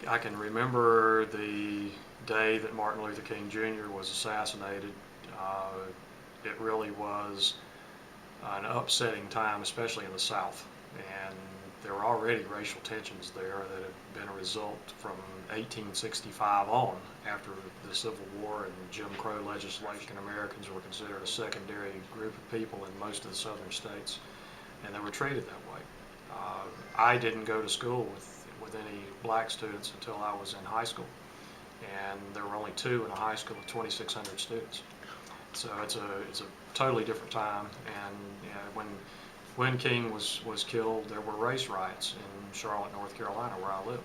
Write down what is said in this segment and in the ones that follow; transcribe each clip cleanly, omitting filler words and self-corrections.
I can remember the day that Martin Luther King Jr. was assassinated. Uh, it really was an upsetting time, especially in the South. And there were already racial tensions there that had been a result from 1865 on, after the Civil War and Jim Crow legislation. Americans were considered a secondary group of people in most of the southern states, and they were treated that way. I didn't go to school with any black students until I was in high school, and there were only two in a high school of 2,600 students. So it's a totally different time. And you know, when King was killed, there were race riots in Charlotte, North Carolina, where I lived.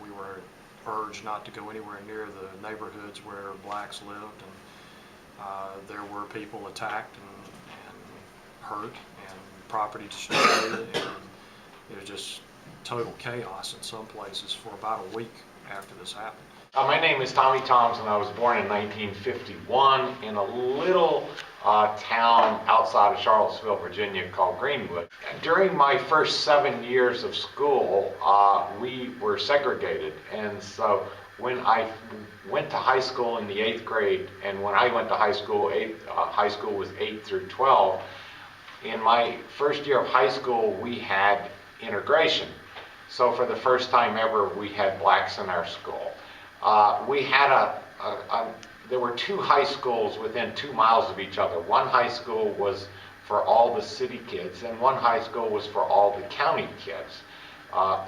We were urged not to go anywhere near the neighborhoods where blacks lived, and there were people attacked and hurt and property destroyed, and it was just total chaos in some places for about a week after this happened. My name is Tommy Thompson. I was born in 1951 in a little town outside of Charlottesville, Virginia called Greenwood. During my first 7 years of school, we were segregated. And so when I went to high school in the 8th grade, and when I went to high school was 8 through 12, in my first year of high school, we had integration. So for the first time ever, we had blacks in our school. We had there were two high schools within 2 miles of each other. One high school was for all the city kids, and one high school was for all the county kids.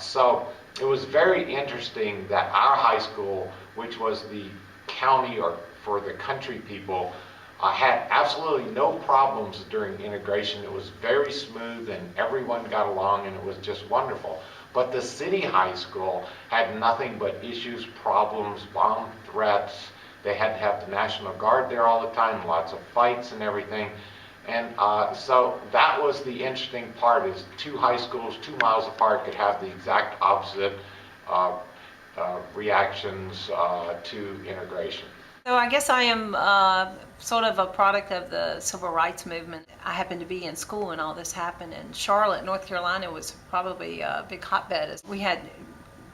So it was very interesting that our high school, which was the county or for the country people, had absolutely no problems during integration. It was very smooth and everyone got along, and it was just wonderful. But the city high school had nothing but issues, problems, bomb threats. They had to have the National Guard there all the time, lots of fights and everything. And so that was the interesting part, is two high schools 2 miles apart could have the exact opposite reactions to integration. So I guess I am sort of a product of the civil rights movement. I happened to be in school when all this happened, and Charlotte, North Carolina was probably a big hotbed. We had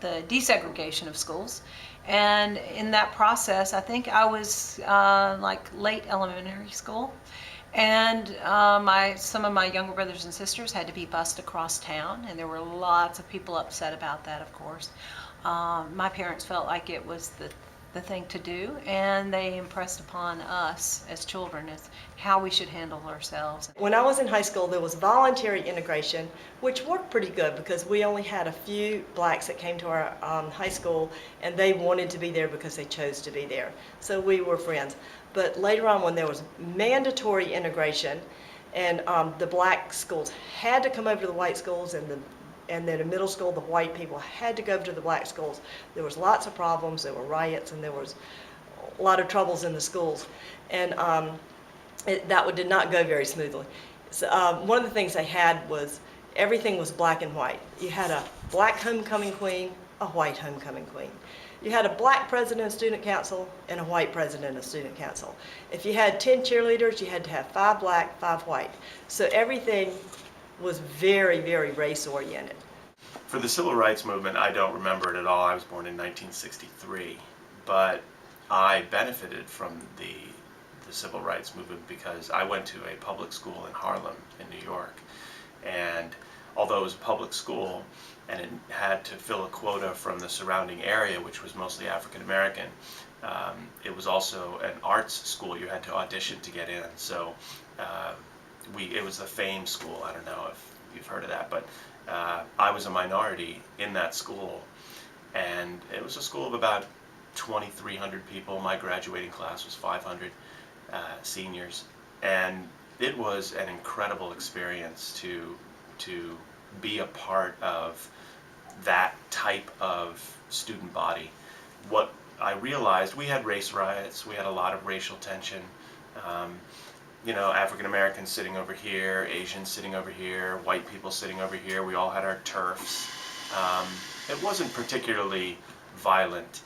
the desegregation of schools, and in that process, I think I was like late elementary school, and some of my younger brothers and sisters had to be bused across town, and there were lots of people upset about that, of course. My parents felt like it was the thing to do, and they impressed upon us as children as how we should handle ourselves. When I was in high school, there was voluntary integration, which worked pretty good because we only had a few blacks that came to our high school, and they wanted to be there because they chose to be there. So we were friends. But later on, when there was mandatory integration, and the black schools had to come over to the white schools, and then in middle school, the white people had to go to the black schools. There was lots of problems, there were riots, and there was a lot of troubles in the schools. And that did not go very smoothly. So, one of the things they had was everything was black and white. You had a black homecoming queen, a white homecoming queen. You had a black president of student council and a white president of student council. If you had 10 cheerleaders, you had to have 5 black, 5 white. So everything was very, very race-oriented. For the civil rights movement, I don't remember it at all. I was born in 1963, but I benefited from the civil rights movement because I went to a public school in Harlem in New York, and although it was a public school and it had to fill a quota from the surrounding area, which was mostly African American, it was also an arts school. You had to audition to get in. So it was the Fame School. I don't know if you've heard of that, but I was a minority in that school, and it was a school of about 2,300 people. My graduating class was 500 seniors, and it was an incredible experience to be a part of that type of student body. What I realized, we had race riots, we had a lot of racial tension. You know, African Americans sitting over here, Asians sitting over here, white people sitting over here. We all had our turfs. It wasn't particularly violent,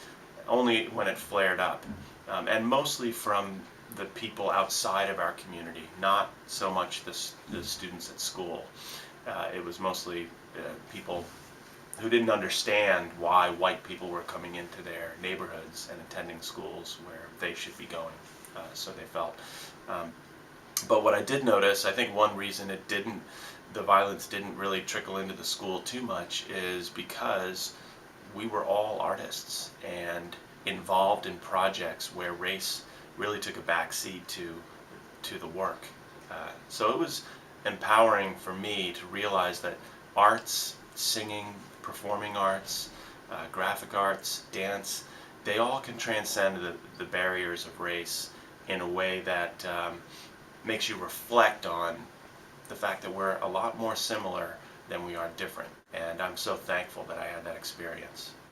only when it flared up, and mostly from the people outside of our community, not so much the students at school. It was mostly people who didn't understand why white people were coming into their neighborhoods and attending schools where they should be going, so they felt. But what I did notice, I think one reason the violence didn't really trickle into the school too much is because we were all artists and involved in projects where race really took a back seat to the work. So it was empowering for me to realize that arts, singing, performing arts, graphic arts, dance, they all can transcend the barriers of race in a way that makes you reflect on the fact that we're a lot more similar than we are different. And I'm so thankful that I had that experience.